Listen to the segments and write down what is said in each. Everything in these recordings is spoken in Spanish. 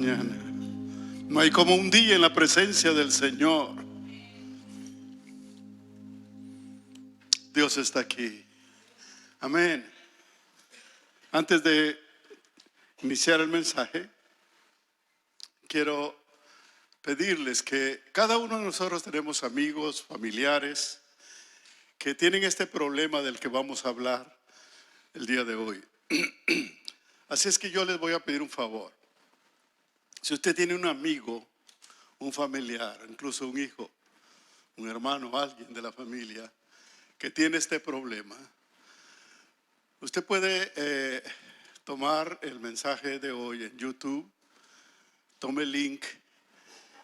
Mañana. No hay como un día en la presencia del Señor. Dios está aquí. Amén. Antes de iniciar el mensaje, quiero pedirles que cada uno de nosotros tenemos amigos, familiares que tienen este problema del que vamos a hablar el día de hoy. Así es que yo les voy a pedir un favor. Si usted tiene un amigo, un familiar, incluso un hijo, un hermano, alguien de la familia que tiene este problema, usted puede tomar el mensaje de hoy en YouTube, tome el link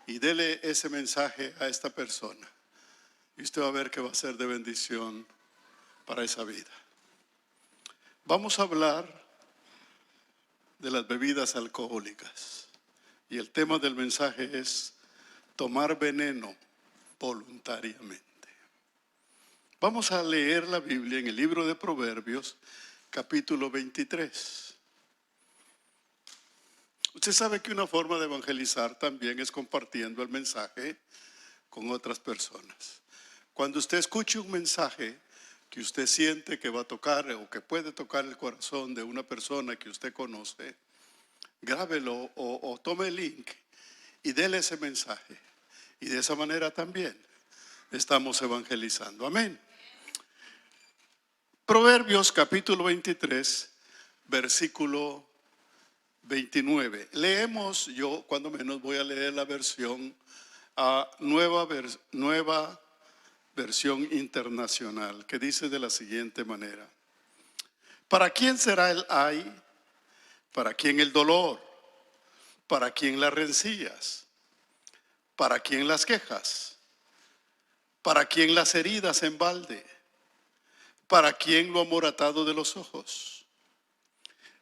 y dele ese mensaje a esta persona. Y usted va a ver que va a ser de bendición para esa vida. Vamos a hablar de las bebidas alcohólicas. Y el tema del mensaje es tomar veneno voluntariamente. Vamos a leer la Biblia en el libro de Proverbios, capítulo 23. Usted sabe que una forma de evangelizar también es compartiendo el mensaje con otras personas. Cuando usted escuche un mensaje que usted siente que va a tocar o que puede tocar el corazón de una persona que usted conoce, grábelo o tome el link y dele ese mensaje. Y de esa manera también estamos evangelizando. Amén. Proverbios capítulo 23, versículo 29. Leemos, yo cuando menos voy a leer la versión nueva versión internacional, que dice de la siguiente manera: ¿para quién será el ay? ¿Para quién el dolor? ¿Para quién las rencillas? ¿Para quién las quejas? ¿Para quién las heridas en balde? ¿Para quién lo amoratado de los ojos?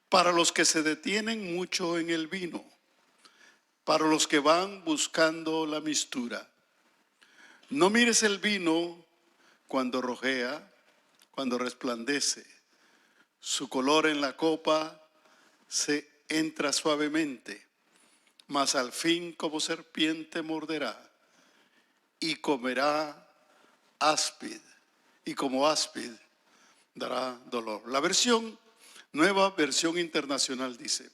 Para los que se detienen mucho en el vino, para los que van buscando la mistura. No mires el vino cuando rojea, cuando resplandece. Su color en la copa se entra suavemente, mas al fin como serpiente morderá y comerá áspid, y como áspid dará dolor. La nueva versión internacional dice: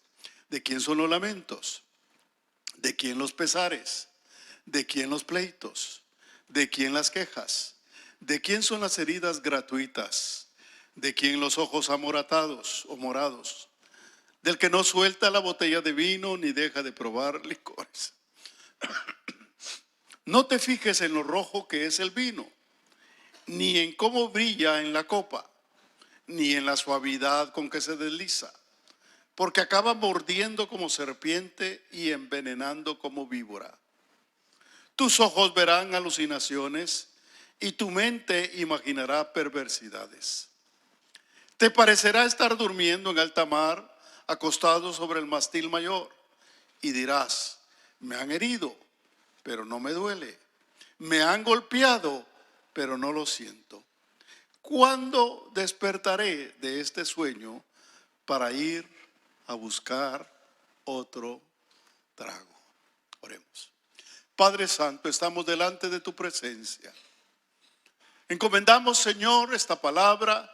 ¿de quién son los lamentos? ¿De quién los pesares? ¿De quién los pleitos? ¿De quién las quejas? ¿De quién son las heridas gratuitas? ¿De quién los ojos amoratados o morados? Del que no suelta la botella de vino ni deja de probar licores. No te fijes en lo rojo que es el vino, ni en cómo brilla en la copa, ni en la suavidad con que se desliza, porque acaba mordiendo como serpiente y envenenando como víbora. Tus ojos verán alucinaciones y tu mente imaginará perversidades. Te parecerá estar durmiendo en alta mar, acostado sobre el mástil mayor, y dirás: me han herido, pero no me duele. Me han golpeado, pero no lo siento. ¿Cuándo despertaré de este sueño para ir a buscar otro trago? Oremos. Padre Santo, estamos delante de tu presencia. Encomendamos, Señor, esta palabra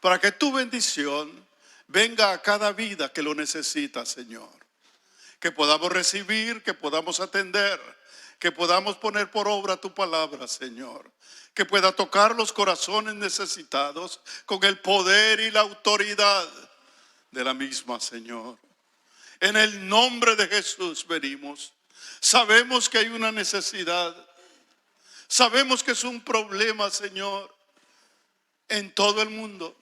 para que tu bendición venga a cada vida que lo necesita, Señor. Que podamos recibir, que podamos atender, que podamos poner por obra tu palabra, Señor. Que pueda tocar los corazones necesitados con el poder y la autoridad de la misma, Señor. En el nombre de Jesús venimos. Sabemos que hay una necesidad. Sabemos que es un problema, Señor, en todo el mundo.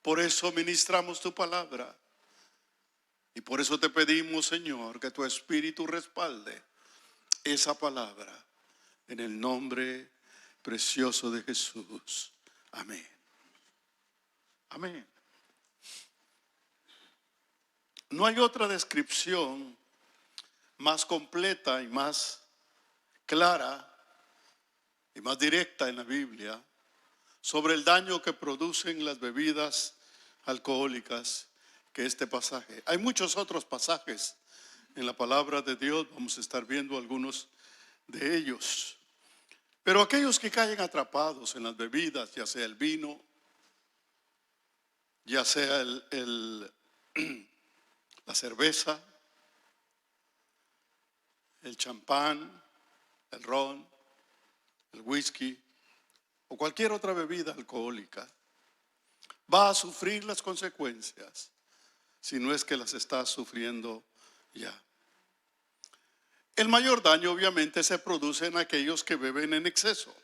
Por eso ministramos tu palabra. Y por eso te pedimos, Señor, que tu Espíritu respalde esa palabra en el nombre precioso de Jesús. Amén. Amén. No hay otra descripción más completa y más clara y más directa en la Biblia sobre el daño que producen las bebidas alcohólicas que este pasaje. Hay muchos otros pasajes En la palabra de Dios vamos a estar viendo algunos de ellos. Pero aquellos que caen atrapados en las bebidas, ya sea el vino, ya sea la cerveza, el champán, el ron, el whisky o cualquier otra bebida alcohólica, va a sufrir las consecuencias si no es que las está sufriendo ya. El mayor daño obviamente se produce en aquellos que beben en exceso,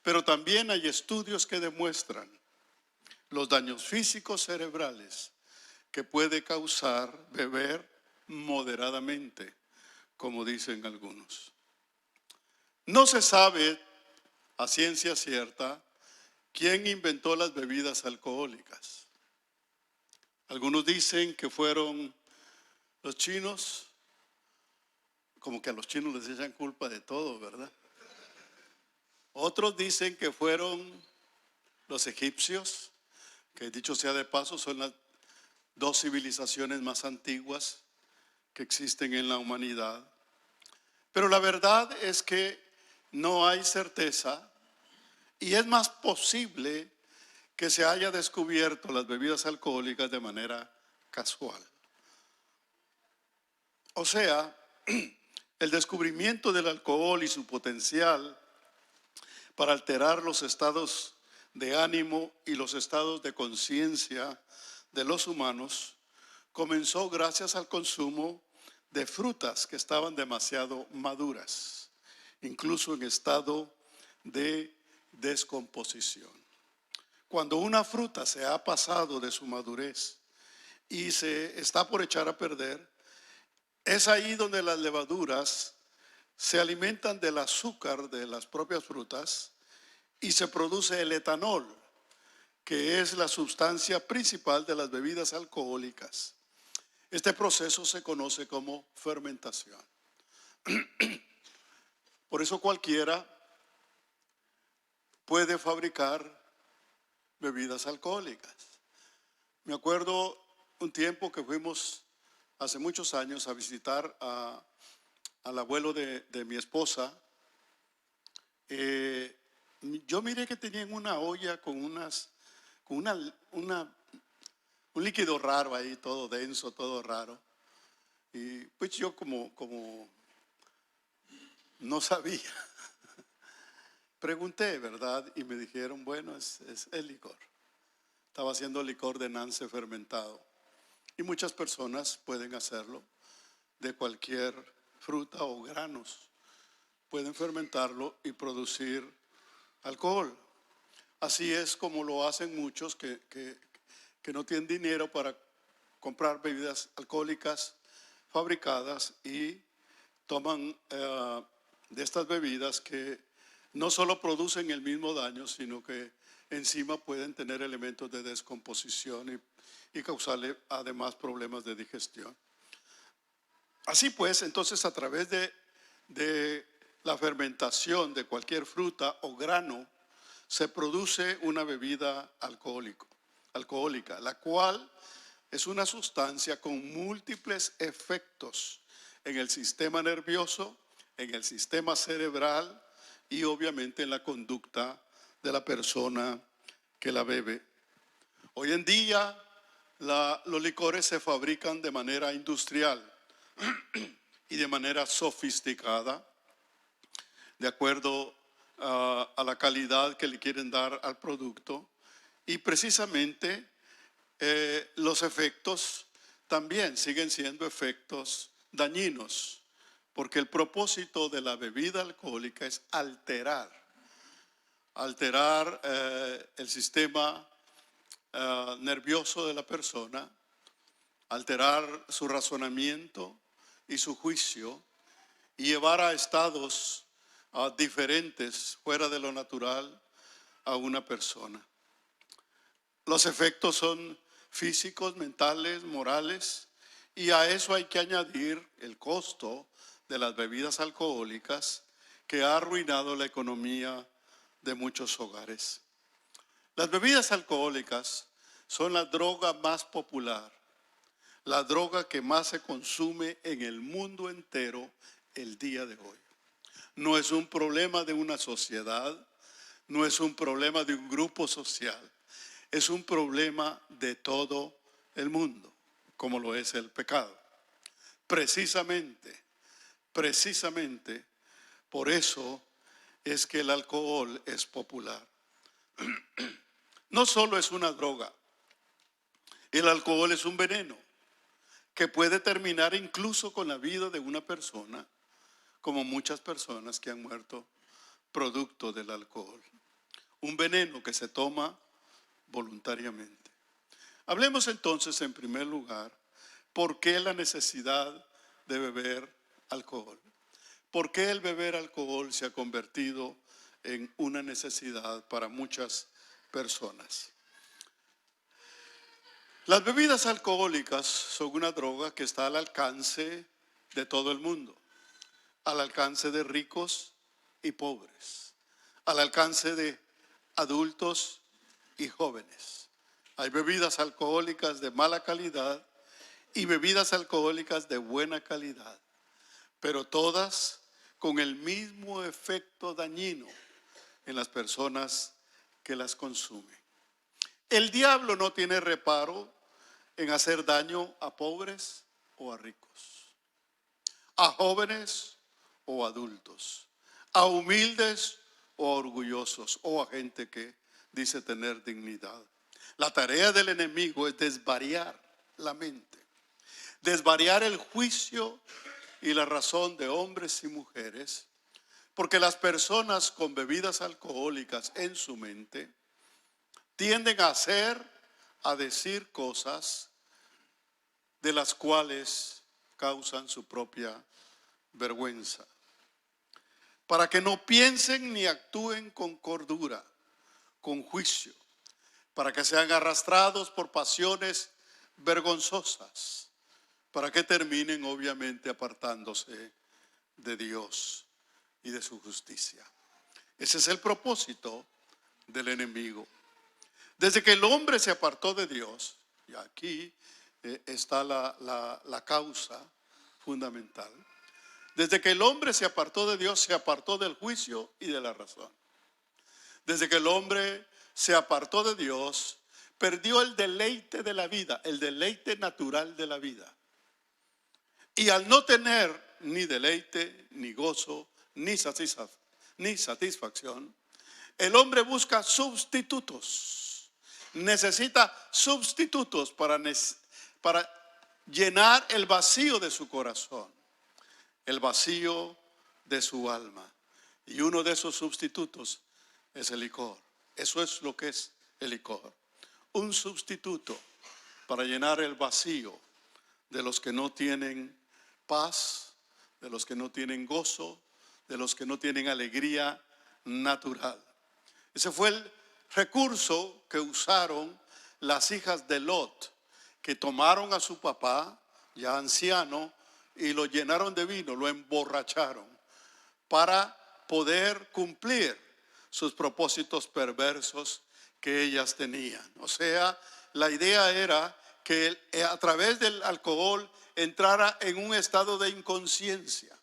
pero también hay estudios que demuestran los daños físicos cerebrales que puede causar beber moderadamente, como dicen algunos. No se sabe a ciencia cierta quién inventó las bebidas alcohólicas. Algunos dicen que fueron los chinos, como que a los chinos les echan culpa de todo, ¿verdad? Otros dicen que fueron los egipcios, que dicho sea de paso son las dos civilizaciones más antiguas que existen en la humanidad. Pero la verdad es que no hay certeza y es más posible que se haya descubierto las bebidas alcohólicas de manera casual. O sea, el descubrimiento del alcohol y su potencial para alterar los estados de ánimo y los estados de conciencia de los humanos comenzó gracias al consumo de frutas que estaban demasiado maduras, incluso en estado de descomposición. Cuando una fruta se ha pasado de su madurez y se está por echar a perder, es ahí donde las levaduras se alimentan del azúcar de las propias frutas y se produce el etanol, que es la sustancia principal de las bebidas alcohólicas. Este proceso se conoce como fermentación. Por eso cualquiera puede fabricar bebidas alcohólicas. Me acuerdo un tiempo que fuimos hace muchos años a visitar al abuelo de mi esposa. Yo miré que tenían una olla con un líquido raro ahí, todo denso, todo raro. Y pues yo como no sabía, pregunté, ¿verdad? Y me dijeron, bueno, es el licor. Estaba haciendo licor de Nance fermentado. Y muchas personas pueden hacerlo de cualquier fruta o granos. Pueden fermentarlo y producir alcohol. Así es como lo hacen muchos que no tienen dinero para comprar bebidas alcohólicas fabricadas y toman de estas bebidas que no solo producen el mismo daño, sino que encima pueden tener elementos de descomposición y causarle además problemas de digestión. Así pues, entonces a través de la fermentación de cualquier fruta o grano se produce una bebida alcohólica, la cual es una sustancia con múltiples efectos en el sistema nervioso, en el sistema cerebral y obviamente en la conducta de la persona que la bebe. Hoy en día los licores se fabrican de manera industrial y de manera sofisticada, de acuerdo a la calidad que le quieren dar al producto, y precisamente los efectos también siguen siendo efectos dañinos, porque el propósito de la bebida alcohólica es alterar el sistema nervioso de la persona, alterar su razonamiento y su juicio y llevar a estados diferentes, fuera de lo natural, a una persona. Los efectos son físicos, mentales, morales, y a eso hay que añadir el costo de las bebidas alcohólicas que ha arruinado la economía de muchos hogares. Las bebidas alcohólicas son la droga más popular, la droga que más se consume en el mundo entero el día de hoy. No es un problema de una sociedad, no es un problema de un grupo social, es un problema de todo el mundo, como lo es el pecado. Precisamente por eso es que el alcohol es popular. No solo es una droga, el alcohol es un veneno que puede terminar incluso con la vida de una persona, como muchas personas que han muerto producto del alcohol. Un veneno que se toma voluntariamente. Hablemos entonces en primer lugar, ¿por qué la necesidad de beber alcohol? ¿Por qué el beber alcohol se ha convertido en una necesidad para muchas personas? Las bebidas alcohólicas son una droga que está al alcance de todo el mundo, al alcance de ricos y pobres, al alcance de adultos y jóvenes. Hay bebidas alcohólicas de mala calidad y bebidas alcohólicas de buena calidad, pero todas con el mismo efecto dañino en las personas que las consumen. El diablo no tiene reparo en hacer daño a pobres o a ricos, a jóvenes o adultos, a humildes o a orgullosos o a gente que dice tener dignidad. La tarea del enemigo es desvariar la mente, desvariar el juicio y la razón de hombres y mujeres, porque las personas con bebidas alcohólicas en su mente tienden a hacer, a decir cosas de las cuales causan su propia vergüenza, para que no piensen ni actúen con cordura, con juicio, para que sean arrastrados por pasiones vergonzosas, para que terminen obviamente apartándose de Dios y de su justicia. Ese es el propósito del enemigo. Desde que el hombre se apartó de Dios, y aquí está la causa fundamental. Desde que el hombre se apartó de Dios, se apartó del juicio y de la razón. Desde que el hombre se apartó de Dios, perdió el deleite de la vida, el deleite natural de la vida. Y al no tener ni deleite, ni gozo, ni satisfacción, el hombre busca sustitutos. Necesita sustitutos para llenar el vacío de su corazón, el vacío de su alma. Y uno de esos sustitutos es el licor. Eso es lo que es el licor. Un sustituto para llenar el vacío de los que no tienen paz, de los que no tienen gozo, de los que no tienen alegría natural. Ese fue el recurso que usaron las hijas de Lot, que tomaron a su papá, ya anciano, y lo llenaron de vino, lo emborracharon, para poder cumplir sus propósitos perversos que ellas tenían. O sea, la idea era que a través del alcohol entrara en un estado de inconsciencia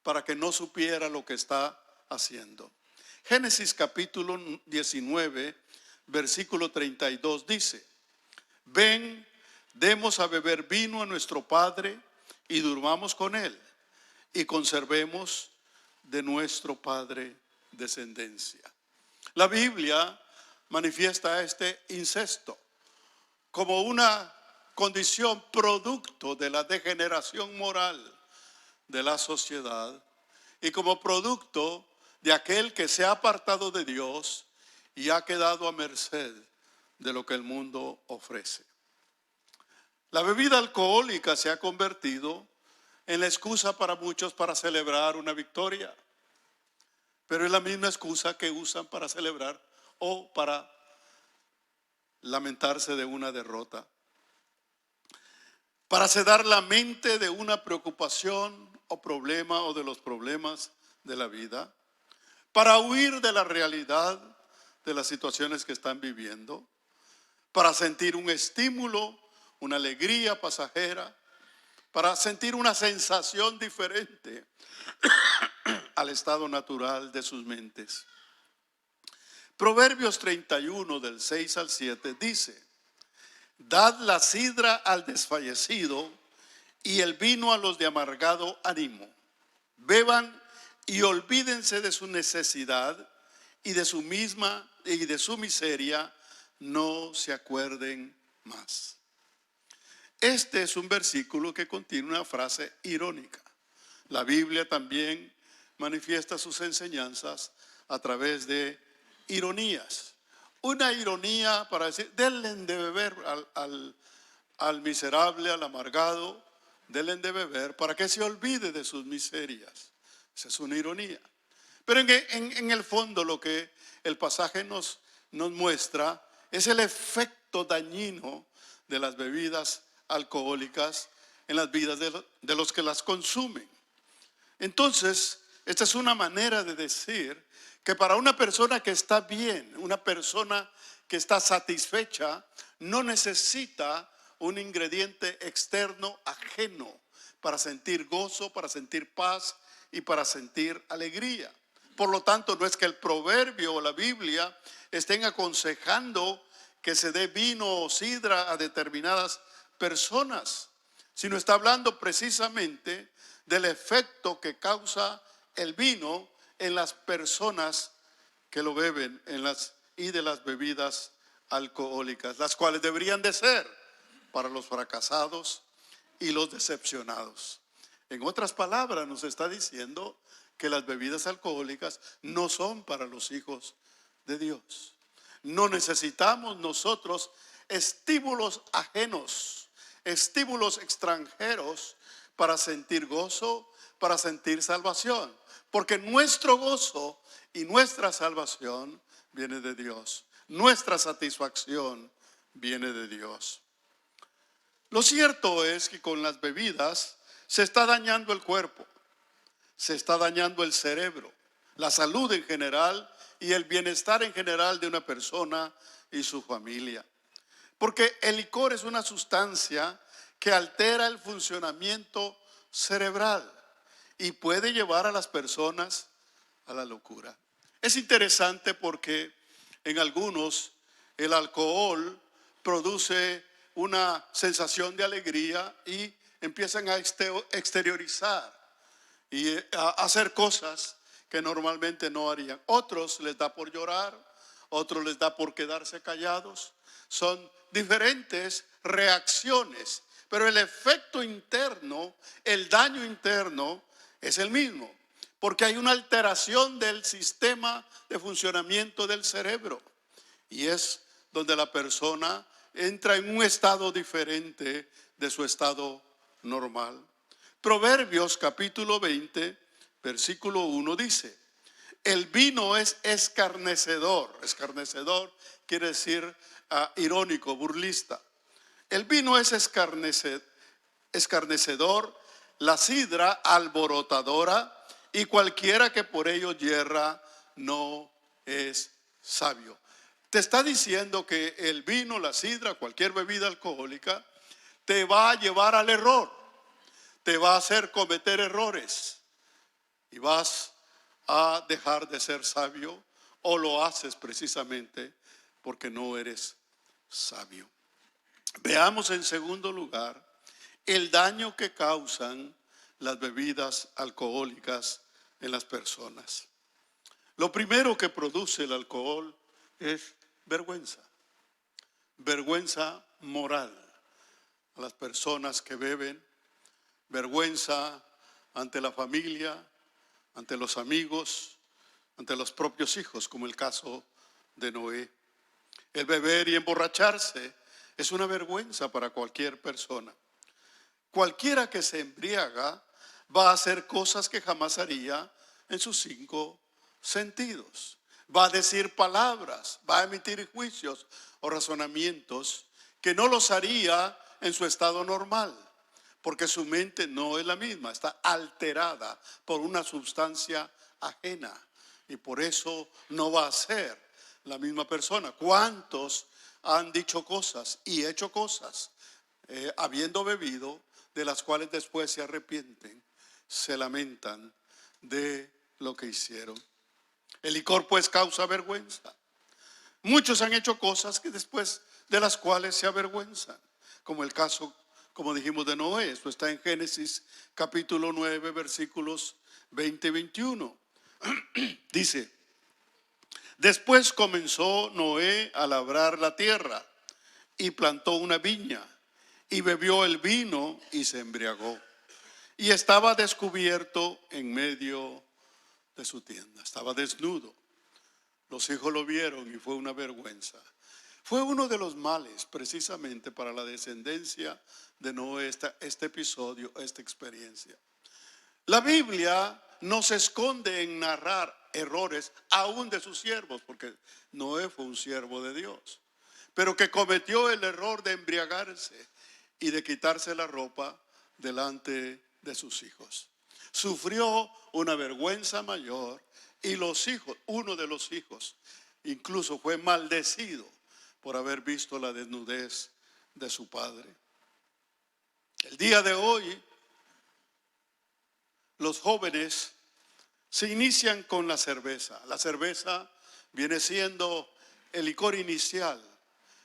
para que no supiera lo que está haciendo. Génesis capítulo 19, versículo 32 dice: ven, demos a beber vino a nuestro padre y durmamos con él y conservemos de nuestro padre descendencia. La Biblia manifiesta este incesto como una condición producto de la degeneración moral de la sociedad y como producto de aquel que se ha apartado de Dios y ha quedado a merced de lo que el mundo ofrece. La bebida alcohólica se ha convertido en la excusa para muchos para celebrar una victoria, pero es la misma excusa que usan para celebrar o para lamentarse de una derrota, para sedar la mente de una preocupación o problema o de los problemas de la vida, para huir de la realidad de las situaciones que están viviendo, para sentir un estímulo una alegría pasajera, para sentir una sensación diferente al estado natural de sus mentes. Proverbios 31 del 6 al 7 dice: dad la sidra al desfallecido y el vino a los de amargado ánimo. Beban y olvídense de su necesidad y de su miseria no se acuerden más. Este es un versículo que contiene una frase irónica. La Biblia también manifiesta sus enseñanzas a través de ironías. Una ironía para decir, denle de beber al miserable, al amargado, denle de beber para que se olvide de sus miserias. Esa es una ironía. Pero en el fondo lo que el pasaje nos muestra es el efecto dañino de las bebidas alcohólicas en las vidas de los que las consumen. Entonces, esta es una manera de decir que para una persona que está bien, una persona que está satisfecha, no necesita un ingrediente externo ajeno para sentir gozo, para sentir paz y para sentir alegría. Por lo tanto, no es que el proverbio o la Biblia estén aconsejando que se dé vino o sidra a determinadas personas, sino está hablando precisamente del efecto que causa el vino en las personas que lo beben y de las bebidas alcohólicas, las cuales deberían de ser para los fracasados y los decepcionados. En otras palabras, nos está diciendo que las bebidas alcohólicas no son para los hijos de Dios. No necesitamos nosotros estímulos ajenos, estímulos extranjeros para sentir gozo, para sentir salvación, porque nuestro gozo y nuestra salvación viene de Dios. Nuestra satisfacción viene de Dios. Lo cierto es que con las bebidas se está dañando el cuerpo, se está dañando el cerebro, la salud en general y el bienestar en general de una persona y su familia. Porque el licor es una sustancia que altera el funcionamiento cerebral y puede llevar a las personas a la locura. Es interesante porque en algunos el alcohol produce una sensación de alegría y empiezan a exteriorizar y a hacer cosas que normalmente no harían. Otros les da por llorar, otros les da por quedarse callados. Son diferentes reacciones, pero el efecto interno, el daño interno es el mismo, porque hay una alteración del sistema de funcionamiento del cerebro y es donde la persona entra en un estado diferente de su estado normal. Proverbios capítulo 20, versículo 1 dice: el vino es escarnecedor. Escarnecedor quiere decir irónico, burlista. El vino es escarnecedor, la sidra alborotadora, y cualquiera que por ello yerra no es sabio. Te está diciendo que el vino, la sidra, cualquier bebida alcohólica, te va a llevar al error, te va a hacer cometer errores y vas a dejar de ser sabio, o lo haces precisamente porque no eres sabio. Veamos en segundo lugar el daño que causan las bebidas alcohólicas en las personas. Lo primero que produce el alcohol es vergüenza, vergüenza moral a las personas que beben, vergüenza ante la familia, ante los amigos, ante los propios hijos, como el caso de Noé. El beber y emborracharse es una vergüenza para cualquier persona. Cualquiera que se embriaga va a hacer cosas que jamás haría en sus 5 sentidos. Va a decir palabras, va a emitir juicios o razonamientos que no los haría en su estado normal, porque su mente no es la misma, está alterada por una sustancia ajena y por eso no va a ser la misma persona. ¿Cuántos han dicho cosas y hecho cosas habiendo bebido, de las cuales después se arrepienten, se lamentan de lo que hicieron. El licor pues causa vergüenza. Muchos han hecho cosas que después de las cuales se avergüenzan, como el caso, como dijimos, de Noé. Esto está en Génesis capítulo 9, versículos 20 y 21. Dice: después comenzó Noé a labrar la tierra y plantó una viña y bebió el vino y se embriagó. Y estaba descubierto en medio de su tienda, estaba desnudo. Los hijos lo vieron y fue una vergüenza. Fue uno de los males precisamente para la descendencia de Noé este episodio, esta experiencia. La Biblia no se esconde en narrar errores aún de sus siervos, porque Noé fue un siervo de Dios, pero que cometió el error de embriagarse y de quitarse la ropa delante de sus hijos. Sufrió una vergüenza mayor y los hijos, uno de los hijos, incluso fue maldecido por haber visto la desnudez de su padre. El día de hoy, los jóvenes se inician con la cerveza. La cerveza viene siendo el licor inicial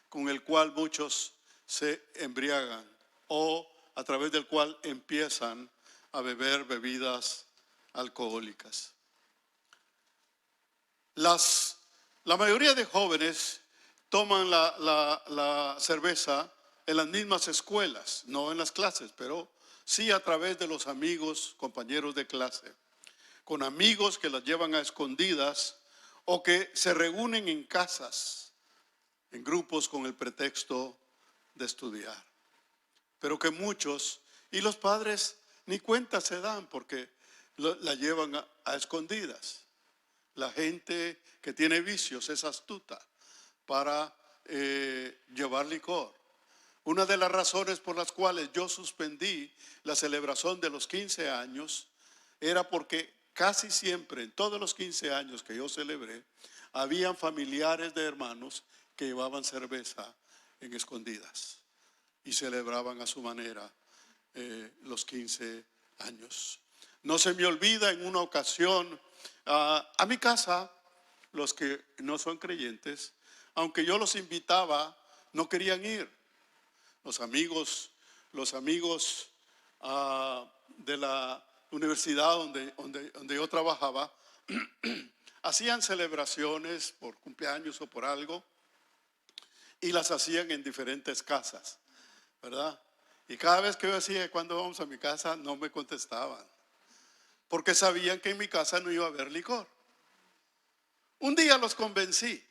con el cual muchos se embriagan o a través del cual empiezan a beber bebidas alcohólicas. La mayoría de jóvenes toman la cerveza en las mismas escuelas, no en las clases, pero sí a través de los amigos, compañeros de clase, con amigos que las llevan a escondidas o que se reúnen en casas, en grupos con el pretexto de estudiar. Pero que muchos, y los padres ni cuenta se dan porque la llevan a escondidas. La gente que tiene vicios es astuta para llevar licor. Una de las razones por las cuales yo suspendí la celebración de los 15 años era porque casi siempre, en todos los 15 años que yo celebré, habían familiares de hermanos que llevaban cerveza en escondidas y celebraban a su manera los 15 años. No se me olvida en una ocasión, a mi casa, los que no son creyentes, aunque yo los invitaba, no querían ir. Los amigos de la universidad donde yo trabajaba hacían celebraciones por cumpleaños o por algo y las hacían en diferentes casas, ¿verdad? Y cada vez que yo decía cuando vamos a mi casa no me contestaban porque sabían que en mi casa no iba a haber licor. Un día los convencí,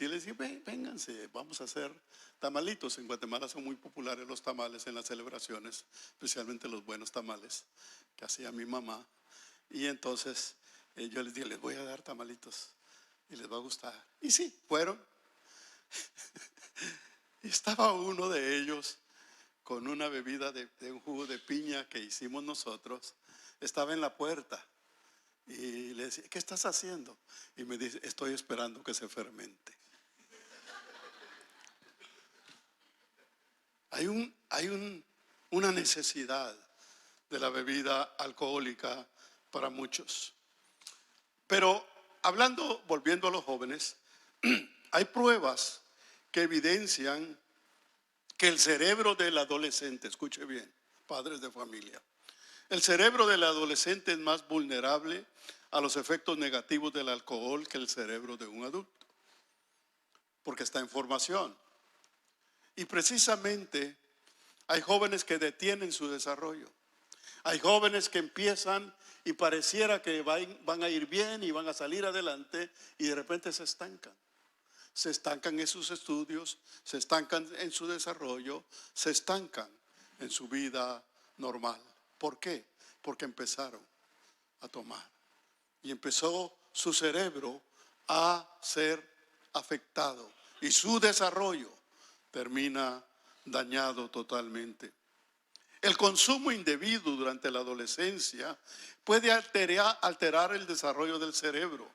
les dije: vénganse, vamos a hacer tamalitos. En Guatemala son muy populares los tamales en las celebraciones, especialmente los buenos tamales que hacía mi mamá. Y entonces yo les dije: les voy a dar tamalitos y les va a gustar. Y sí, fueron. Y estaba uno de ellos con una bebida de un jugo de piña que hicimos nosotros. Estaba en la puerta. Y le decía: ¿qué estás haciendo? Y me dice: estoy esperando que se fermente. Hay una necesidad de la bebida alcohólica para muchos. Pero volviendo a los jóvenes, hay pruebas que evidencian que el cerebro del adolescente, escuche bien, padres de familia, el cerebro del adolescente es más vulnerable a los efectos negativos del alcohol que el cerebro de un adulto, porque está en formación. Y precisamente hay jóvenes que detienen su desarrollo. Hay jóvenes que empiezan y pareciera que van a ir bien y van a salir adelante y de repente se estancan. Se estancan en sus estudios, se estancan en su desarrollo, se estancan en su vida normal. ¿Por qué? Porque empezaron a tomar. Y empezó su cerebro a ser afectado. Y su desarrollo termina dañado totalmente. El consumo indebido durante la adolescencia puede alterar el desarrollo del cerebro,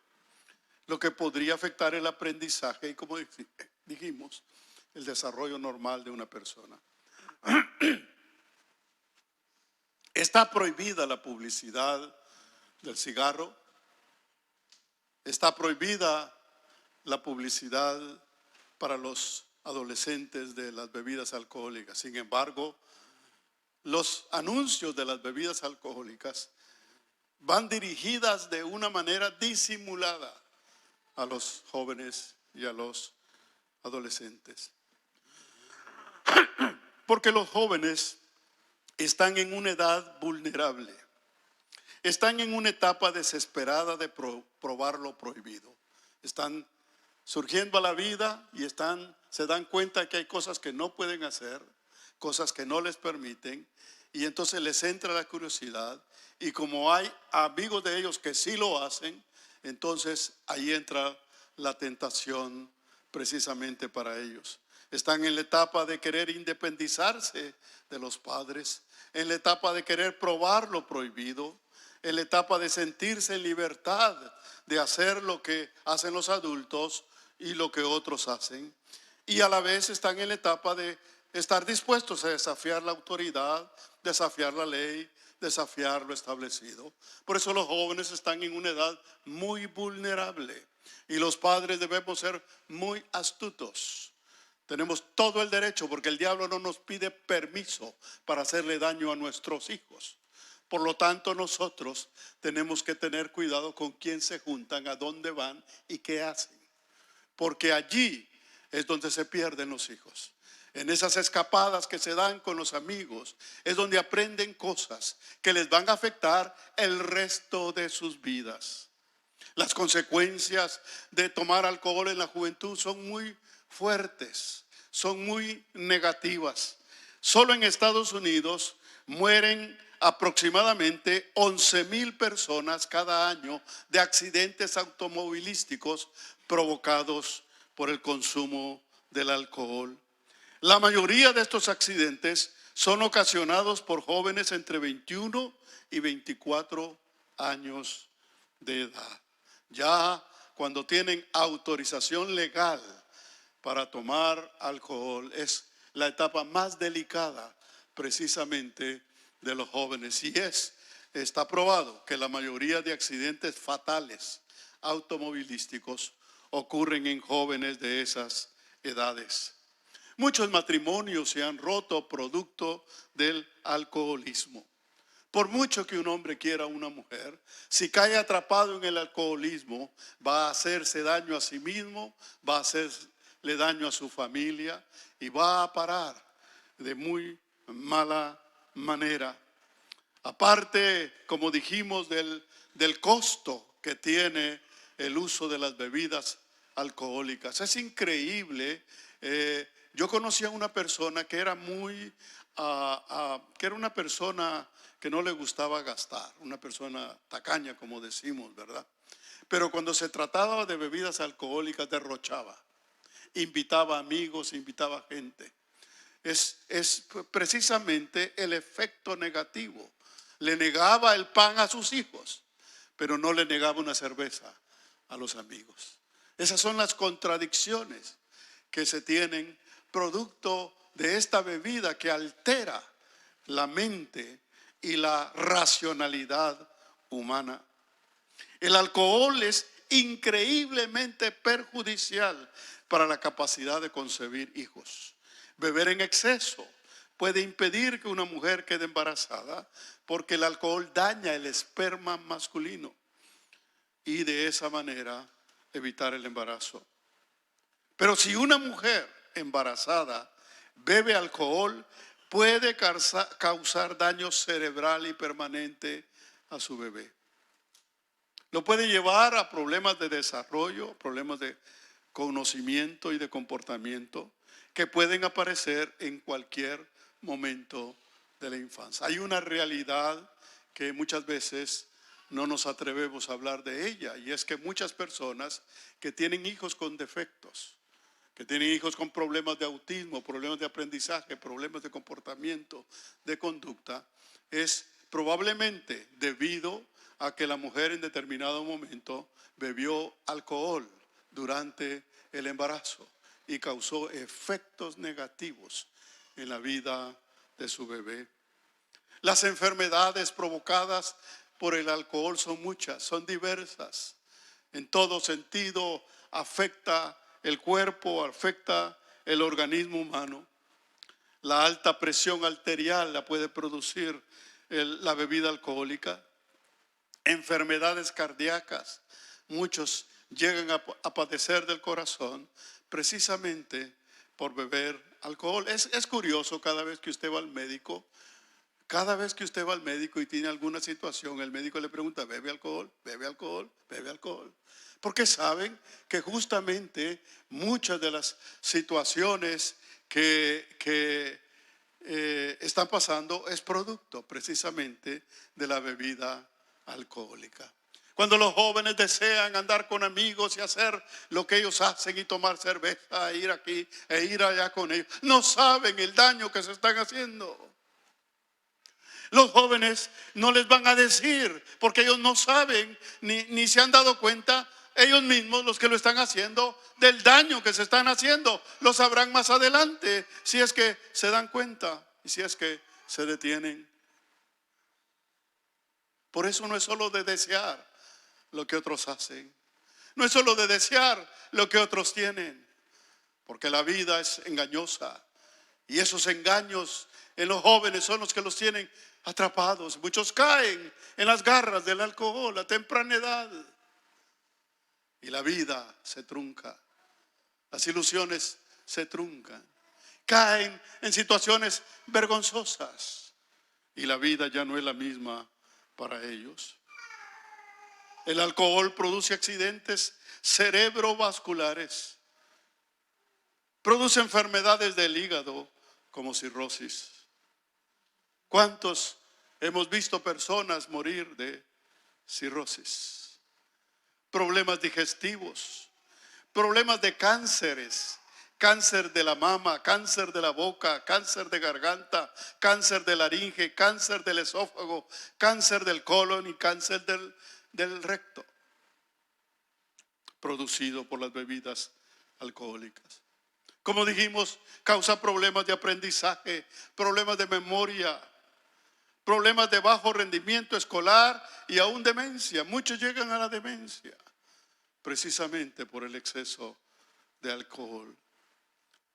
lo que podría afectar el aprendizaje y, como dijimos, el desarrollo normal de una persona. Está prohibida la publicidad del cigarro, está prohibida la publicidad para los adolescentes de las bebidas alcohólicas. Sin embargo, los anuncios de las bebidas alcohólicas van dirigidas de una manera disimulada a los jóvenes y a los adolescentes. Porque los jóvenes están en una edad vulnerable, están en una etapa desesperada de probar lo prohibido. Están surgiendo a la vida y se dan cuenta que hay cosas que no pueden hacer, cosas que no les permiten, y entonces les entra la curiosidad, y como hay amigos de ellos que sí lo hacen, entonces ahí entra la tentación precisamente para ellos. Están en la etapa de querer independizarse de los padres, en la etapa de querer probar lo prohibido, en la etapa de sentirse en libertad de hacer lo que hacen los adultos y lo que otros hacen. Y a la vez están en la etapa de estar dispuestos a desafiar la autoridad, desafiar la ley, desafiar lo establecido. Por eso los jóvenes están en una edad muy vulnerable y los padres debemos ser muy astutos. Tenemos todo el derecho, porque el diablo no nos pide permiso para hacerle daño a nuestros hijos. Por lo tanto, nosotros tenemos que tener cuidado con quién se juntan, a dónde van y qué hacen. Porque allí es donde se pierden los hijos. En esas escapadas que se dan con los amigos es donde aprenden cosas que les van a afectar el resto de sus vidas. Las consecuencias de tomar alcohol en la juventud son muy fuertes, son muy negativas. Solo en Estados Unidos mueren aproximadamente 11,000 personas cada año de accidentes automovilísticos provocados por el consumo del alcohol. La mayoría de estos accidentes son ocasionados por jóvenes entre 21 y 24 años de edad. Ya cuando tienen autorización legal para tomar alcohol, es la etapa más delicada precisamente de los jóvenes. Y está probado que la mayoría de accidentes fatales automovilísticos ocurren en jóvenes de esas edades. Muchos matrimonios se han roto producto del alcoholismo. Por mucho que un hombre quiera a una mujer, si cae atrapado en el alcoholismo, va a hacerse daño a sí mismo, va a hacerle daño a su familia y va a parar de muy mala manera. Aparte, como dijimos, del costo que tiene el uso de las bebidas alcohólicas. Es increíble. Yo conocí a una persona que era una persona que no le gustaba gastar, una persona tacaña, como decimos, ¿verdad? Pero cuando se trataba de bebidas alcohólicas, derrochaba, invitaba amigos, invitaba gente. Es precisamente el efecto negativo. Le negaba el pan a sus hijos, pero no le negaba una cerveza a los amigos. Esas son las contradicciones que se tienen producto de esta bebida que altera la mente y la racionalidad humana. El alcohol es increíblemente perjudicial para la capacidad de concebir hijos. Beber en exceso puede impedir que una mujer quede embarazada porque el alcohol daña el esperma masculino y de esa manera evitar el embarazo. Pero si una mujer embarazada bebe alcohol, puede causar daño cerebral y permanente a su bebé. Lo puede llevar a problemas de desarrollo, problemas de conocimiento y de comportamiento que pueden aparecer en cualquier momento de la infancia. Hay una realidad que muchas veces no nos atrevemos a hablar de ella, y es que muchas personas que tienen hijos con defectos, que tienen hijos con problemas de autismo, problemas de aprendizaje, problemas de comportamiento, de conducta, es probablemente debido a que la mujer en determinado momento bebió alcohol durante el embarazo. y causó efectos negativos en la vida de su bebé. Las enfermedades provocadas por el alcohol son muchas, son diversas. En todo sentido afecta el cuerpo, afecta el organismo humano. La alta presión arterial la puede producir la bebida alcohólica. Enfermedades cardíacas, muchos llegan a padecer del corazón precisamente por beber alcohol. Es curioso, cada vez que usted va al médico, y tiene alguna situación, el médico le pregunta: ¿bebe alcohol? ¿Bebe alcohol? ¿Bebe alcohol? Porque saben que justamente muchas de las situaciones que están pasando es producto precisamente de la bebida alcohólica. Cuando los jóvenes desean andar con amigos y hacer lo que ellos hacen y tomar cerveza, ir aquí e ir allá con ellos, no saben el daño que se están haciendo. Los jóvenes no les van a decir, porque ellos no saben ni se han dado cuenta ellos mismos, los que lo están haciendo, del daño que se están haciendo. Lo sabrán más adelante, si es que se dan cuenta y si es que se detienen. Por eso no es solo de desear lo que otros hacen, no es solo de desear lo que otros tienen, porque la vida es engañosa y esos engaños en los jóvenes son los que los tienen atrapados. Muchos caen en las garras del alcohol a temprana edad y la vida se trunca, las ilusiones se truncan, caen en situaciones vergonzosas y la vida ya no es la misma para ellos. El alcohol produce accidentes cerebrovasculares, produce enfermedades del hígado como cirrosis. ¿Cuántos hemos visto personas morir de cirrosis? Problemas digestivos, problemas de cánceres, cáncer de la mama, cáncer de la boca, cáncer de garganta, cáncer de laringe, cáncer del esófago, cáncer del colon y cáncer del recto, producido por las bebidas alcohólicas. Como dijimos, causa problemas de aprendizaje, problemas de memoria, problemas de bajo rendimiento escolar y aún demencia. Muchos llegan a la demencia precisamente por el exceso de alcohol.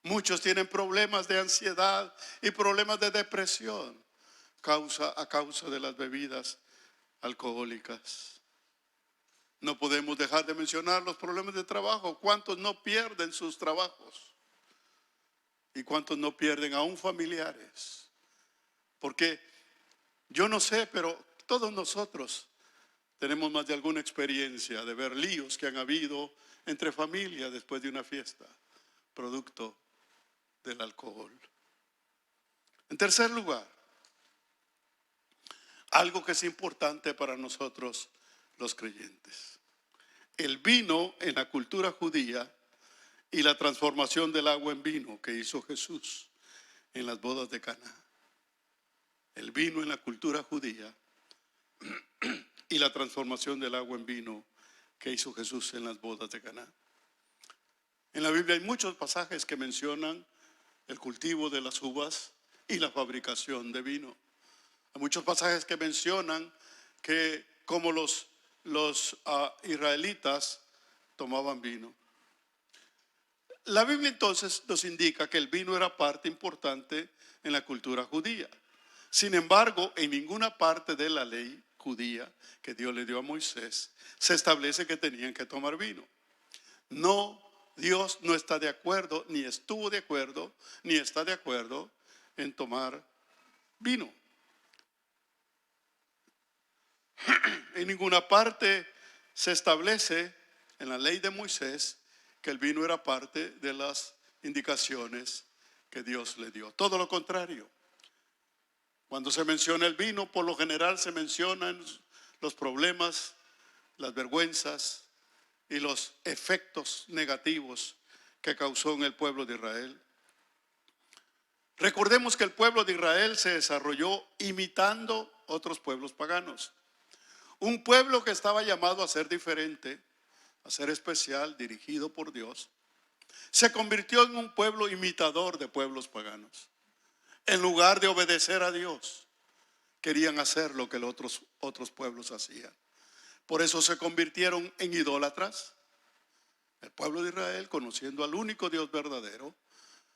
Muchos tienen problemas de ansiedad y problemas de depresión a causa de las bebidas alcohólicas. No podemos dejar de mencionar los problemas de trabajo. ¿Cuántos no pierden sus trabajos? ¿Y cuántos no pierden aún familiares? Porque yo no sé, pero todos nosotros tenemos más de alguna experiencia de ver líos que han habido entre familias después de una fiesta, producto del alcohol. En tercer lugar, algo que es importante para nosotros los creyentes: el vino en la cultura judía y la transformación del agua en vino que hizo Jesús en las bodas de Caná. El vino en la cultura judía y la transformación del agua en vino que hizo Jesús en las bodas de Caná. En la Biblia hay muchos pasajes que mencionan el cultivo de las uvas y la fabricación de vino. Hay muchos pasajes que mencionan que como los israelitas tomaban vino. La Biblia entonces nos indica que el vino era parte importante en la cultura judía. Sin embargo, en ninguna parte de la ley judía que Dios le dio a Moisés se establece que tenían que tomar vino. No, Dios no está de acuerdo, ni estuvo de acuerdo, ni está de acuerdo en tomar vino. En ninguna parte se establece en la ley de Moisés que el vino era parte de las indicaciones que Dios le dio. Todo lo contrario. Cuando se menciona el vino, por lo general se mencionan los problemas, las vergüenzas y los efectos negativos que causó en el pueblo de Israel. Recordemos que el pueblo de Israel se desarrolló imitando otros pueblos paganos. Un pueblo que estaba llamado a ser diferente, a ser especial, dirigido por Dios. se convirtió en un pueblo imitador de pueblos paganos. En lugar de obedecer a Dios, querían hacer lo que los otros pueblos hacían. Por eso se convirtieron en idólatras. El pueblo de Israel, conociendo al único Dios verdadero,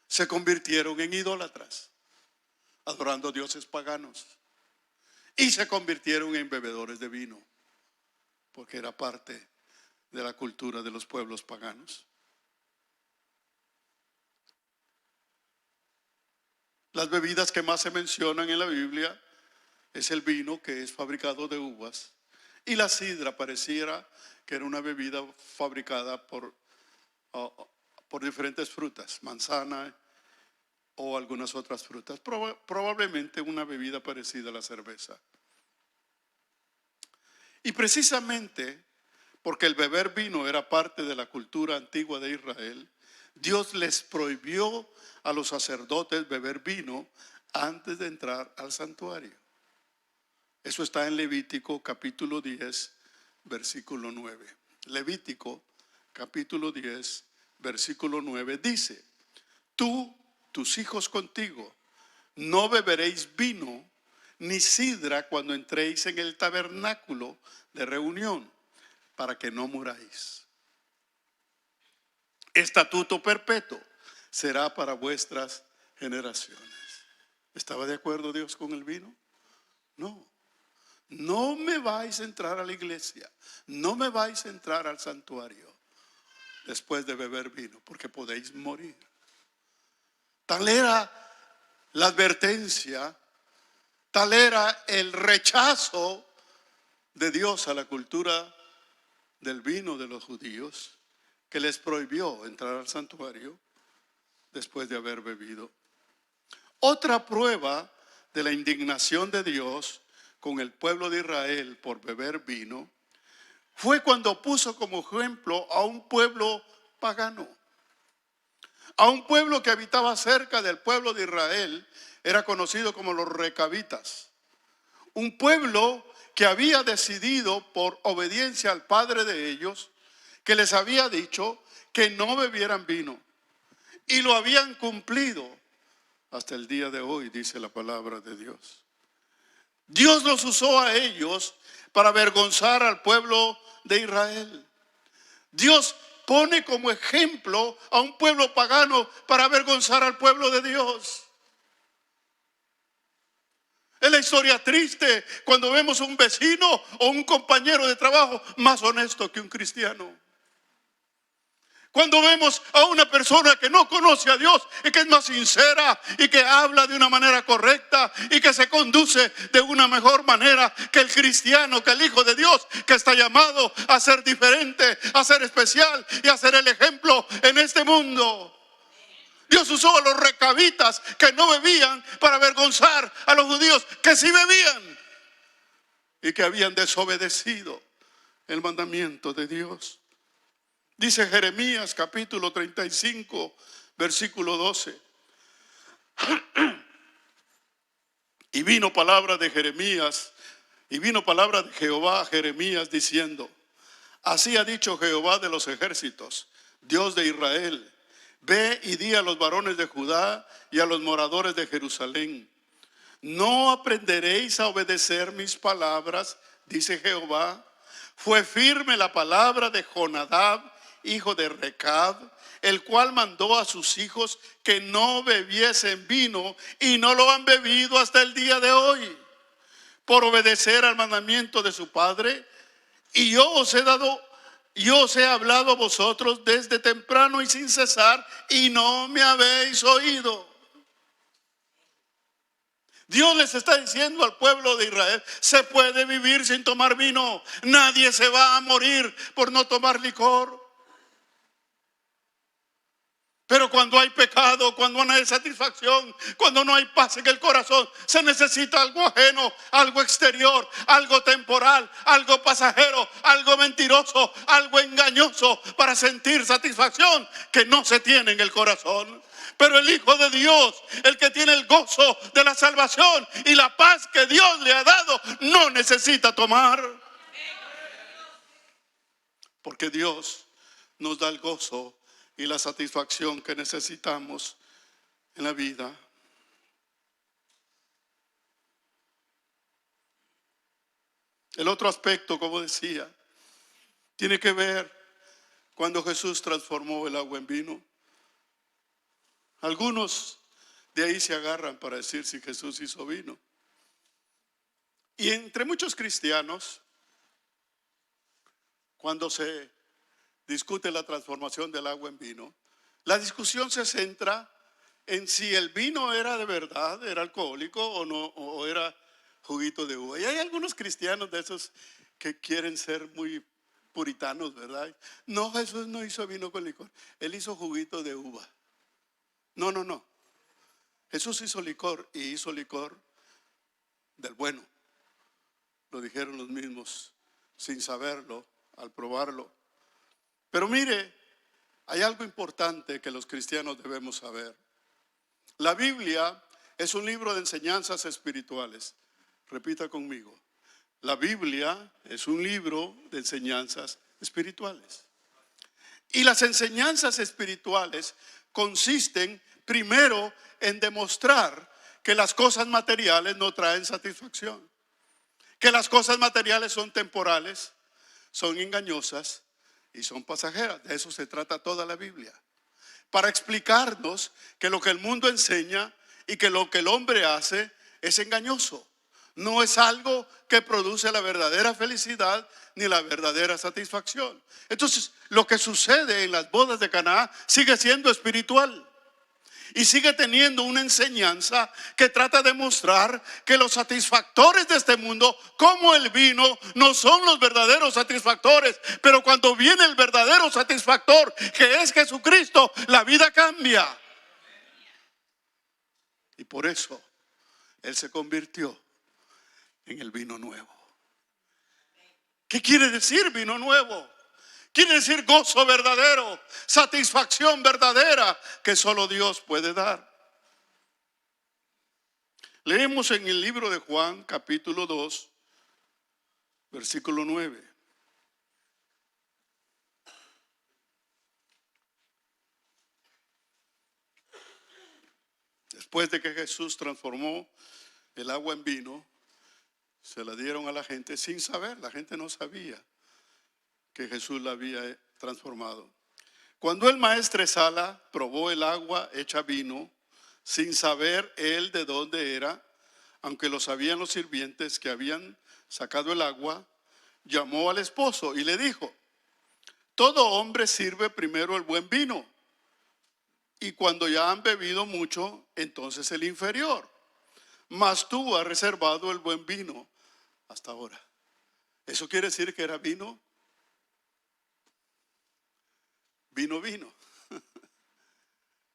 se convirtieron en idólatras, adorando dioses paganos. Y se convirtieron en bebedores de vino, porque era parte de la cultura de los pueblos paganos. Las bebidas que más se mencionan en la Biblia es el vino, que es fabricado de uvas, y la sidra pareciera que era una bebida fabricada por diferentes frutas, manzana o algunas otras frutas, probablemente una bebida parecida a la cerveza. Y precisamente porque el beber vino era parte de la cultura antigua de Israel, Dios les prohibió a los sacerdotes beber vino antes de entrar al santuario. Eso está en Levítico capítulo 10, versículo 9. Levítico capítulo 10, versículo 9 dice: tú, tus hijos contigo, no beberéis vino ni sidra cuando entréis en el tabernáculo de reunión, para que no muráis. Estatuto perpetuo será para vuestras generaciones. ¿Estaba de acuerdo Dios con el vino? No. No me vais a entrar a la iglesia, no me vais a entrar al santuario después de beber vino, porque podéis morir. Tal era la advertencia, tal era el rechazo de Dios a la cultura del vino de los judíos, que les prohibió entrar al santuario después de haber bebido. Otra prueba de la indignación de Dios con el pueblo de Israel por beber vino fue cuando puso como ejemplo a un pueblo pagano, a un pueblo que habitaba cerca del pueblo de Israel. Era conocido como los recabitas, un pueblo que había decidido, por obediencia al padre de ellos, que les había dicho que no bebieran vino, y lo habían cumplido hasta el día de hoy, dice la palabra de Dios. Dios los usó a ellos para avergonzar al pueblo de Israel. Dios pone como ejemplo a un pueblo pagano para avergonzar al pueblo de Dios. Es la historia triste cuando vemos un vecino o un compañero de trabajo más honesto que un cristiano. Cuando vemos a una persona que no conoce a Dios y que es más sincera y que habla de una manera correcta y que se conduce de una mejor manera que el cristiano, que el Hijo de Dios, que está llamado a ser diferente, a ser especial y a ser el ejemplo en este mundo. Dios usó a los recabitas que no bebían para avergonzar a los judíos que sí bebían y que habían desobedecido el mandamiento de Dios. Dice Jeremías capítulo 35, versículo 12. Y vino palabra de Jeremías, y vino palabra de Jehová a Jeremías diciendo: así ha dicho Jehová de los ejércitos, Dios de Israel: ve y di a los varones de Judá y a los moradores de Jerusalén: no aprenderéis a obedecer mis palabras, dice Jehová. Fue firme la palabra de Jonadab, hijo de Recab, el cual mandó a sus hijos que no bebiesen vino, y no lo han bebido hasta el día de hoy, por obedecer al mandamiento de su padre. Y yo os he hablado a vosotros desde temprano y sin cesar, y no me habéis oído. Dios les está diciendo al pueblo de Israel: se puede vivir sin tomar vino. Nadie se va a morir por no tomar licor. Pero cuando hay pecado, cuando no hay satisfacción, cuando no hay paz en el corazón, se necesita algo ajeno, algo exterior, algo temporal, algo pasajero, algo mentiroso, algo engañoso para sentir satisfacción que no se tiene en el corazón. Pero el Hijo de Dios, el que tiene el gozo de la salvación y la paz que Dios le ha dado, no necesita tomar. Porque Dios nos da el gozo y la satisfacción que necesitamos en la vida. El otro aspecto, como decía, tiene que ver cuando Jesús transformó el agua en vino. Algunos de ahí se agarran para decir si Jesús hizo vino. Y entre muchos cristianos, cuando se discute la transformación del agua en vino, la discusión se centra en si el vino era de verdad, era alcohólico o no, o era juguito de uva. Y hay algunos cristianos de esos que quieren ser muy puritanos, ¿verdad? No, Jesús no hizo vino con licor, él hizo juguito de uva. No, no, no. Jesús hizo licor y hizo licor del bueno. Lo dijeron los mismos sin saberlo, al probarlo. Pero mire, hay algo importante que los cristianos debemos saber. La Biblia es un libro de enseñanzas espirituales. Repita conmigo. La Biblia es un libro de enseñanzas espirituales. Y las enseñanzas espirituales consisten primero en demostrar que las cosas materiales no traen satisfacción, que las cosas materiales son temporales, son engañosas y son pasajeras. De eso se trata toda la Biblia. Para explicarnos que lo que el mundo enseña y que lo que el hombre hace es engañoso. No es algo que produce la verdadera felicidad ni la verdadera satisfacción. Entonces, lo que sucede en las bodas de Caná sigue siendo espiritual. Y sigue teniendo una enseñanza que trata de mostrar que los satisfactores de este mundo, como el vino, no son los verdaderos satisfactores. Pero cuando viene el verdadero satisfactor, que es Jesucristo, la vida cambia. Y por eso Él se convirtió en el vino nuevo. ¿Qué quiere decir vino nuevo? Quiere decir gozo verdadero, satisfacción verdadera que solo Dios puede dar. Leemos en el libro de Juan, capítulo 2, versículo 9. Después de que Jesús transformó el agua en vino, se la dieron a la gente sin saber. La gente no sabía que Jesús la había transformado. Cuando el maestresala probó el agua hecha vino, sin saber él de dónde era, aunque lo sabían los sirvientes que habían sacado el agua, llamó al esposo y le dijo: todo hombre sirve primero el buen vino, y cuando ya han bebido mucho, entonces el inferior. Mas tú has reservado el buen vino hasta ahora. Eso quiere decir que era vino,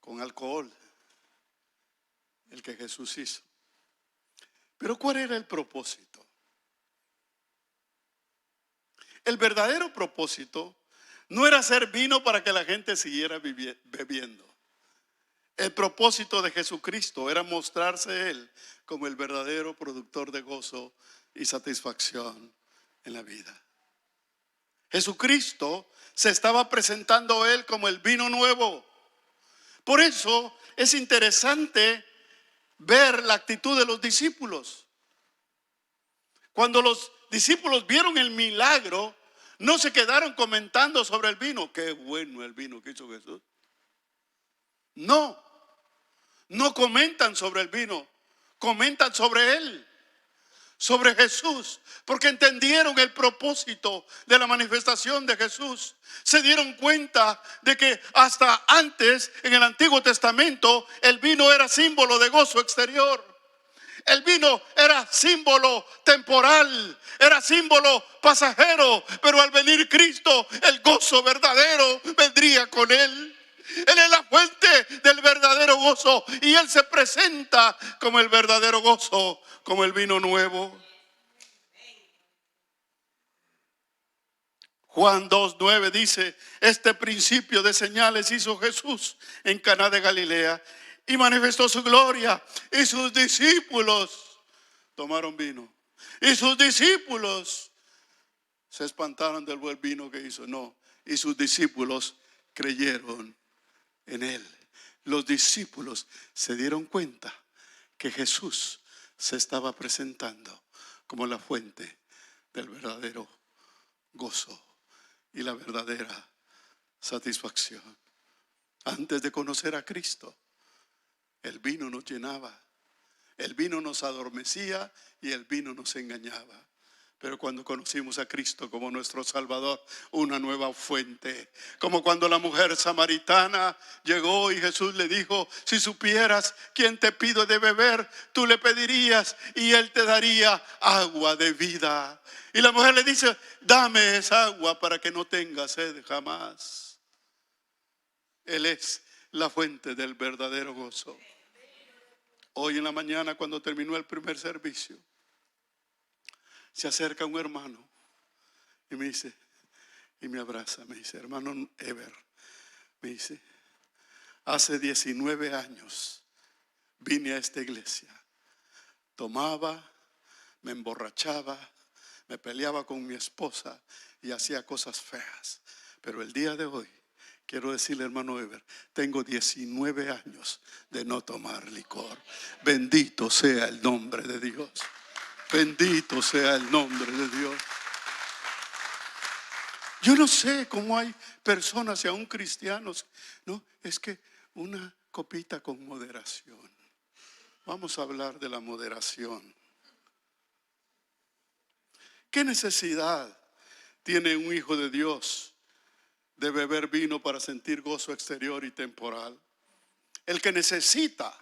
con alcohol, el que Jesús hizo. Pero ¿cuál era el propósito? El verdadero propósito no era hacer vino para que la gente siguiera bebiendo. El propósito de Jesucristo era mostrarse Él como el verdadero productor de gozo y satisfacción en la vida. Jesucristo se estaba presentando Él como el vino nuevo. Por eso es interesante ver la actitud de los discípulos. Cuando los discípulos vieron el milagro, no se quedaron comentando sobre el vino. Qué bueno el vino que hizo Jesús. No comentan sobre el vino, comentan sobre Él, sobre Jesús, porque entendieron el propósito de la manifestación de Jesús. Se dieron cuenta de que hasta antes, en el Antiguo Testamento, el vino era símbolo de gozo exterior. El vino era símbolo temporal, era símbolo pasajero, pero al venir Cristo, el gozo verdadero vendría con Él. Él es la fuente del verdadero gozo y Él se presenta como el verdadero gozo, como el vino nuevo. Juan 2:9 dice: este principio de señales hizo Jesús en Caná de Galilea y manifestó su gloria, y sus discípulos tomaron vino. Y sus discípulos se espantaron del buen vino que hizo. No, y sus discípulos creyeron en él, los discípulos se dieron cuenta que Jesús se estaba presentando como la fuente del verdadero gozo y la verdadera satisfacción. Antes de conocer a Cristo, el vino nos llenaba, el vino nos adormecía y el vino nos engañaba. Pero cuando conocimos a Cristo como nuestro Salvador, una nueva fuente. Como cuando la mujer samaritana llegó y Jesús le dijo: si supieras quién te pido de beber, tú le pedirías y él te daría agua de vida. Y la mujer le dice: dame esa agua para que no tenga sed jamás. Él es la fuente del verdadero gozo. Hoy en la mañana, cuando terminó el primer servicio, se acerca un hermano y me dice, y me abraza, me dice: hermano Ever, me dice, hace 19 años vine a esta iglesia, tomaba, me emborrachaba, me peleaba con mi esposa y hacía cosas feas, pero el día de hoy quiero decirle, hermano Ever, tengo 19 años de no tomar licor. Bendito sea el nombre de Dios. Bendito sea el nombre de Dios. Yo no sé cómo hay personas y aún cristianos, no, es que una copita con moderación. Vamos a hablar de la moderación. ¿Qué necesidad tiene un hijo de Dios de beber vino para sentir gozo exterior y temporal? El que necesita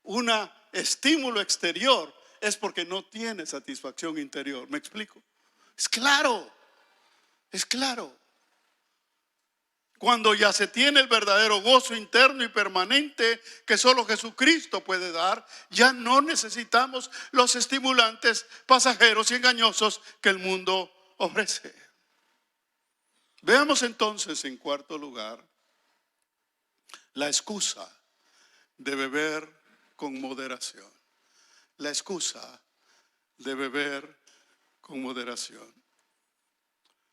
un estímulo exterior es porque no tiene satisfacción interior. ¿Me explico? Es claro, es claro. Cuando ya se tiene el verdadero gozo interno y permanente que solo Jesucristo puede dar, ya no necesitamos los estimulantes pasajeros y engañosos que el mundo ofrece. Veamos entonces, en cuarto lugar, la excusa de beber con moderación. La excusa de beber con moderación.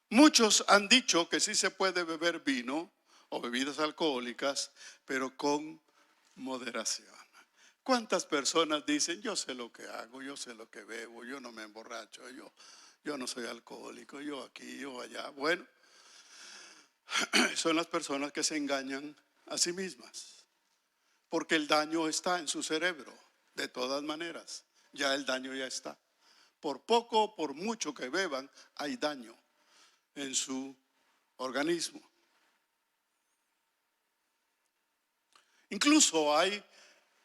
Muchos han dicho que sí se puede beber vino o bebidas alcohólicas, pero con moderación. ¿Cuántas personas dicen: yo sé lo que hago, yo sé lo que bebo, yo no me emborracho, yo no soy alcohólico, yo aquí, yo allá? Bueno, son las personas que se engañan a sí mismas, porque el daño está en su cerebro. De todas maneras, ya el daño ya está. Por poco o por mucho que beban, hay daño en su organismo. Incluso hay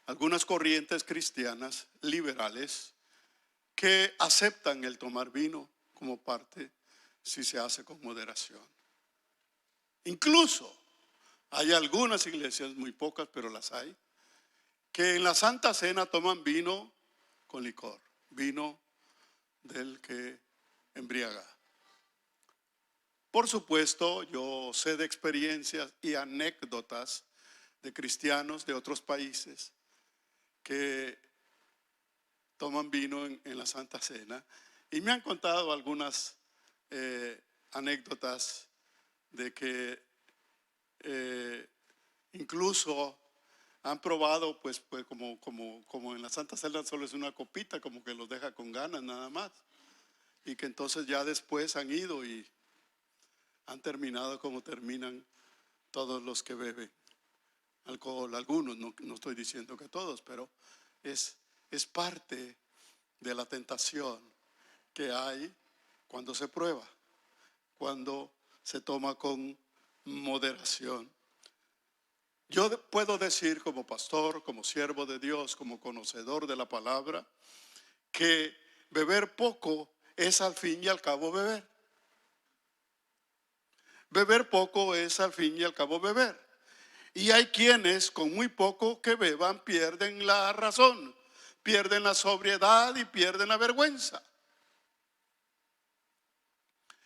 algunas corrientes cristianas liberales que aceptan el tomar vino como parte, si se hace con moderación. Incluso hay algunas iglesias, muy pocas, pero las hay, que en la Santa Cena toman vino con licor, vino del que embriaga. Por supuesto, yo sé de experiencias y anécdotas de cristianos de otros países que toman vino en la Santa Cena, y me han contado algunas anécdotas de que incluso han probado, pues como en la Santa Cena solo es una copita, como que los deja con ganas nada más, y que entonces ya después han ido y han terminado como terminan todos los que beben alcohol. Algunos, no estoy diciendo que todos, pero es parte de la tentación que hay cuando se prueba, cuando se toma con moderación. Yo puedo decir, como pastor, como siervo de Dios, como conocedor de la palabra, que beber poco es al fin y al cabo beber. Beber poco es al fin y al cabo beber. Y hay quienes con muy poco que beban pierden la razón, pierden la sobriedad y pierden la vergüenza.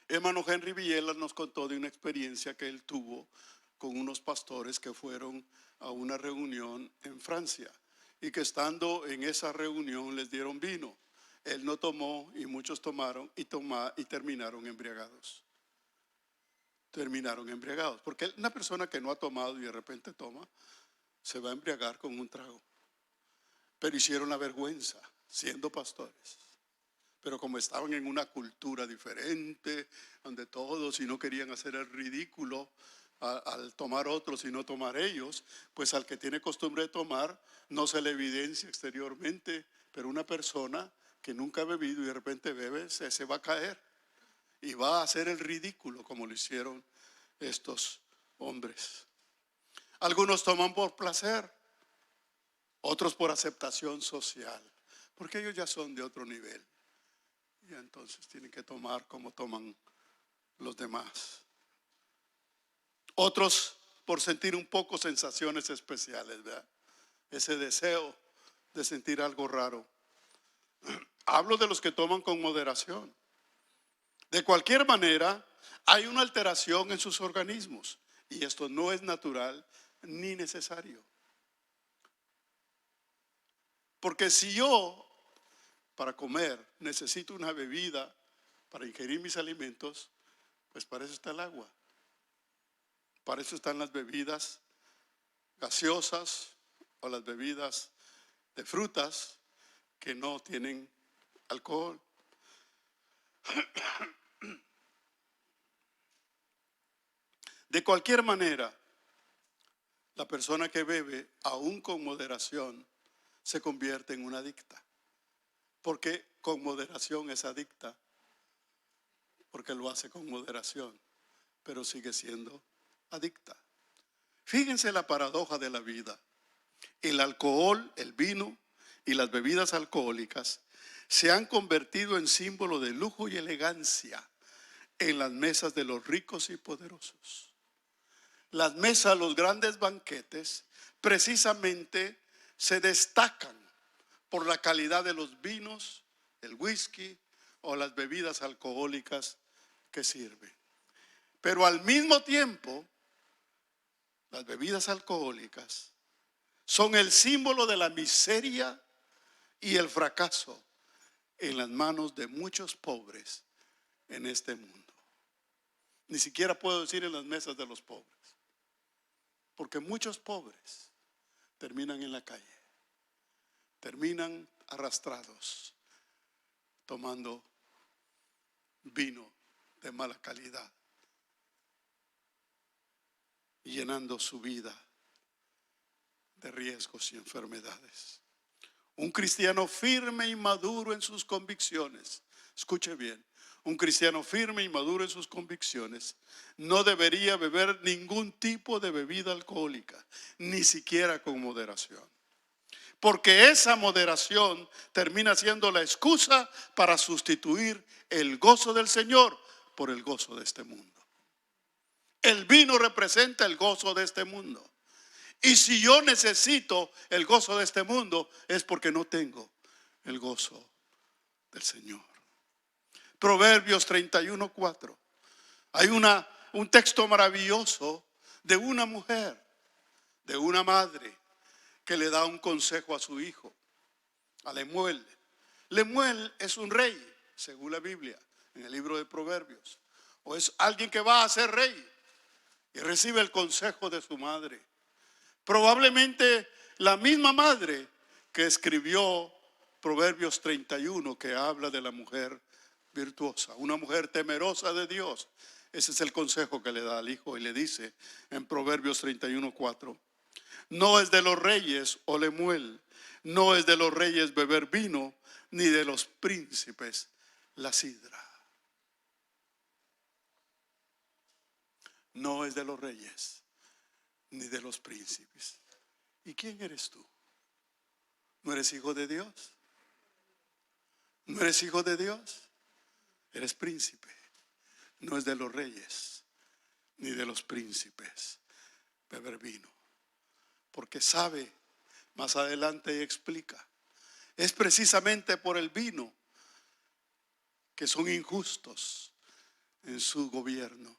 Hermano Henry Villela nos contó de una experiencia que él tuvo con unos pastores que fueron a una reunión en Francia y que estando en esa reunión les dieron vino. Él no tomó y muchos tomaron y terminaron embriagados. terminaron embriagados. Porque una persona que no ha tomado y de repente toma, se va a embriagar con un trago. Pero hicieron la vergüenza siendo pastores. Pero como estaban en una cultura diferente, donde todos y no querían hacer el ridículo al tomar otros y no tomar ellos, pues al que tiene costumbre de tomar no se le evidencia exteriormente, pero una persona que nunca ha bebido y de repente bebe, se va a caer y va a hacer el ridículo como lo hicieron estos hombres. Algunos toman por placer, otros por aceptación social, porque ellos ya son de otro nivel. Y entonces tienen que tomar como toman los demás. Otros por sentir un poco sensaciones especiales, ¿verdad? Ese deseo de sentir algo raro. Hablo de los que toman con moderación. De cualquier manera, hay una alteración en sus organismos y esto no es natural ni necesario. Porque si yo para comer necesito una bebida para ingerir mis alimentos, pues para eso está el agua. Para eso están las bebidas gaseosas o las bebidas de frutas que no tienen alcohol. De cualquier manera, la persona que bebe, aún con moderación, se convierte en una adicta. Porque con moderación es adicta, porque lo hace con moderación, pero sigue siendo adicta. Fíjense la paradoja de la vida. El alcohol, el vino y las bebidas alcohólicas se han convertido en símbolo de lujo y elegancia en las mesas de los ricos y poderosos. Las mesas, los grandes banquetes, precisamente se destacan por la calidad de los vinos, el whisky o las bebidas alcohólicas que sirven. Pero al mismo tiempo, las bebidas alcohólicas son el símbolo de la miseria y el fracaso en las manos de muchos pobres en este mundo. Ni siquiera puedo decir en las mesas de los pobres, porque muchos pobres terminan en la calle, terminan arrastrados, tomando vino de mala calidad y llenando su vida de riesgos y enfermedades. Un cristiano firme y maduro en sus convicciones, escuche bien, un cristiano firme y maduro en sus convicciones no debería beber ningún tipo de bebida alcohólica, ni siquiera con moderación. Porque esa moderación termina siendo la excusa para sustituir el gozo del Señor por el gozo de este mundo. El vino representa el gozo de este mundo. Y si yo necesito el gozo de este mundo, es porque no tengo el gozo del Señor. Proverbios 31:4. Hay un texto maravilloso de una mujer, de una madre, que le da un consejo a su hijo, a Lemuel. Lemuel es un rey, según la Biblia, en el libro de Proverbios. O es alguien que va a ser rey y recibe el consejo de su madre. Probablemente la misma madre que escribió Proverbios 31, que habla de la mujer virtuosa, una mujer temerosa de Dios. Ese es el consejo que le da al hijo y le dice en Proverbios 31:4. No es de los reyes, oh Lemuel, no es de los reyes beber vino, ni de los príncipes la sidra. No es de los reyes, ni de los príncipes. ¿Y quién eres tú? ¿No eres hijo de Dios? ¿No eres hijo de Dios? Eres príncipe. No es de los reyes, ni de los príncipes beber vino. Porque sabe, más adelante explica, es precisamente por el vino que son injustos en su gobierno.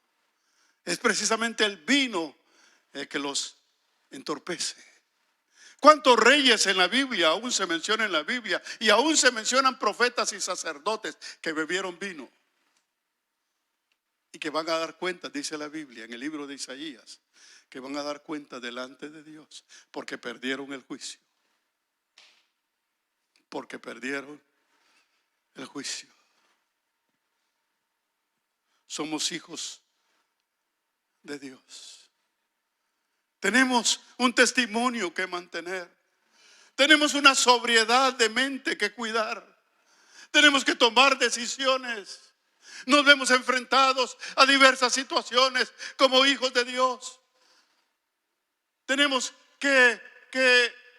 Es precisamente el vino el que los entorpece. ¿Cuántos reyes en la Biblia aún se mencionan en la Biblia? Y aún se mencionan profetas y sacerdotes que bebieron vino. y que van a dar cuenta, dice la Biblia en el libro de Isaías, que van a dar cuenta delante de Dios porque perdieron el juicio. Porque perdieron el juicio. Somos hijos de Dios. Tenemos un testimonio que mantener. Tenemos una sobriedad de mente que cuidar. Tenemos que tomar decisiones. Nos vemos enfrentados a diversas situaciones como hijos de Dios. Tenemos que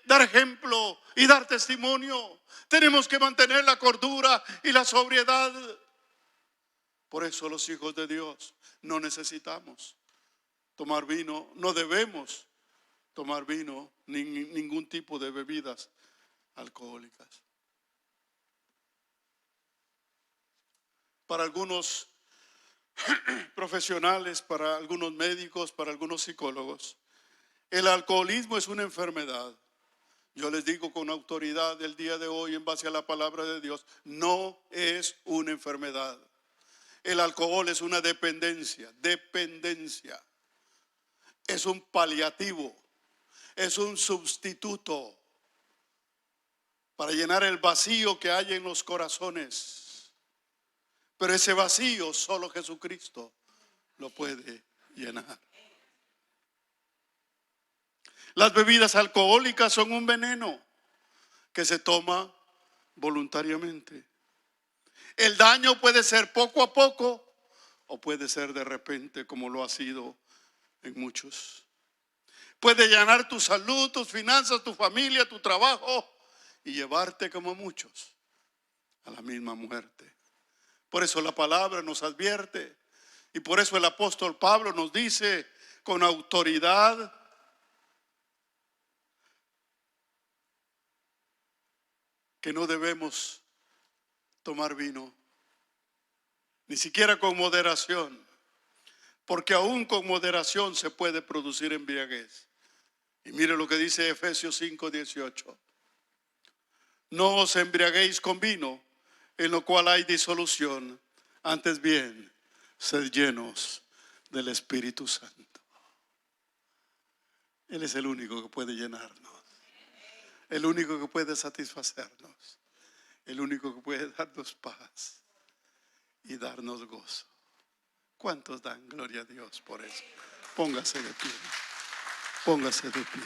dar ejemplo y dar testimonio. Tenemos que mantener la cordura y la sobriedad. Por eso los hijos de Dios no necesitamos tomar vino, no debemos tomar vino ni ningún tipo de bebidas alcohólicas. Para algunos profesionales, para algunos médicos, para algunos psicólogos, el alcoholismo es una enfermedad. Yo les digo con autoridad el día de hoy en base a la palabra de Dios, no es una enfermedad. El alcohol es una dependencia. Es un paliativo, es un sustituto para llenar el vacío que hay en los corazones. Pero ese vacío solo Jesucristo lo puede llenar. Las bebidas alcohólicas son un veneno que se toma voluntariamente. El daño puede ser poco a poco o puede ser de repente, como lo ha sido en muchos. Puede llenar tu salud, tus finanzas, tu familia, tu trabajo y llevarte como muchos a la misma muerte. Por eso la palabra nos advierte y por eso el apóstol Pablo nos dice con autoridad que no debemos tomar vino, ni siquiera con moderación, porque aún con moderación se puede producir embriaguez. Y mire lo que dice Efesios 5:18. No os embriaguéis con vino, en lo cual hay disolución, antes bien, sed llenos del Espíritu Santo. Él es el único que puede llenarnos, el único que puede satisfacernos, el único que puede darnos paz y darnos gozo. ¿Cuántos dan gloria a Dios por eso? Póngase de pie, póngase de pie.